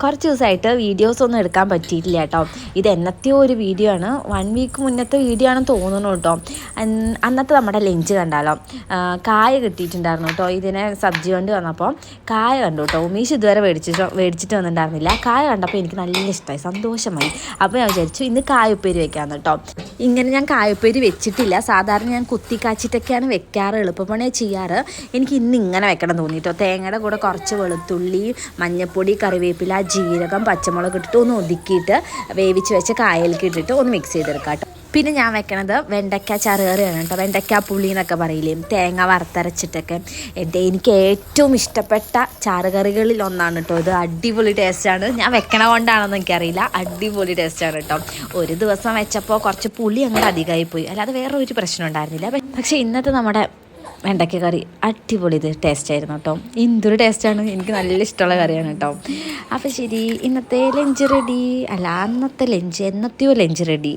കുറച്ച് ദിവസമായിട്ട് വീഡിയോസൊന്നും എടുക്കാൻ പറ്റിയിട്ടില്ല കേട്ടോ. ഇത് എന്നത്തെയോ ഒരു വീഡിയോ ആണ്, 1 വീക്ക് മുന്നത്തെ വീഡിയോ ആണെന്ന് തോന്നുന്നു കേട്ടോ. അന്നത്തെ നമ്മുടെ ലഞ്ച് കണ്ടാലോ, കായ കിട്ടിയിട്ടുണ്ടായിരുന്നു കേട്ടോ. ഇതിനെ സബ്ജി കൊണ്ട് വന്നപ്പോൾ കായ കണ്ടു കേട്ടോ. ഉമീഷ് ഇതുവരെ മേടിച്ചിട്ട് വന്നിട്ടുണ്ടായിരുന്നില്ല. കായ കണ്ടപ്പോൾ എനിക്ക് നല്ല ഇഷ്ടമായി, സന്തോഷമായി. അപ്പോൾ ഞാൻ വിചാരിച്ചു ഇന്ന് കായുപ്പേരി വെക്കാമെന്ന് കേട്ടോ. ഇങ്ങനെ ഞാൻ കായുപ്പേരി വെച്ചിട്ടില്ല. സാധാരണ ഞാൻ കുത്തിക്കാച്ചിട്ടൊക്കെയാണ് വെക്കാറ്, എളുപ്പപ്പണി ചെയ്യാറ്. എനിക്ക് ഇന്ന് ഇങ്ങനെ വെക്കണം തോന്നി കേട്ടോ. തേങ്ങയുടെ കൂടെ കുറച്ച് വെളുത്തുള്ളി, മഞ്ഞൾപ്പൊടി, കറിവേപ്പില, ജീരകം, പച്ചമുളക് ഇട്ടിട്ട് ഒന്ന് ഒതുക്കിയിട്ട് വേവിച്ച് വെച്ച കായലേക്ക് ഇട്ടിട്ട് ഒന്ന് മിക്സ് ചെയ്തെടുക്കാം കേട്ടോ. പിന്നെ ഞാൻ വെക്കണത് വെണ്ടയ്ക്ക ചറുകറിയാണ് കേട്ടോ. വെണ്ടയ്ക്ക പുളി എന്നൊക്കെ പറയില്ലേ, തേങ്ങ വറുത്തരച്ചിട്ടൊക്കെ. എനിക്ക് ഏറ്റവും ഇഷ്ടപ്പെട്ട ചാറുകറികളിൽ ഒന്നാണ് കേട്ടോ ഇത്. അടിപൊളി ടേസ്റ്റാണ്. ഞാൻ വെക്കണ കൊണ്ടാണെന്ന് എനിക്കറിയില്ല, അടിപൊളി ടേസ്റ്റാണ് കേട്ടോ. ഒരു ദിവസം വെച്ചപ്പോൾ കുറച്ച് പുളി അങ്ങനെ അധികമായി പോയി, അല്ലാതെ വേറെ ഒരു പ്രശ്നം ഉണ്ടായിരുന്നില്ല. പക്ഷേ ഇന്നത്തെ നമ്മുടെ വെണ്ടയ്ക്ക കറി അടിപൊളി ടേസ്റ്റായിരുന്നു കേട്ടോ. എന്തൊരു ടേസ്റ്റാണ്, എനിക്ക് നല്ല ഇഷ്ടമുള്ള കറിയാണ് കേട്ടോ. അപ്പോൾ ശരി, ഇന്നത്തെ ലഞ്ച് റെഡി. അല്ല, അന്നത്തെ ലഞ്ച് എന്നത്തെയോ ലഞ്ച് റെഡി.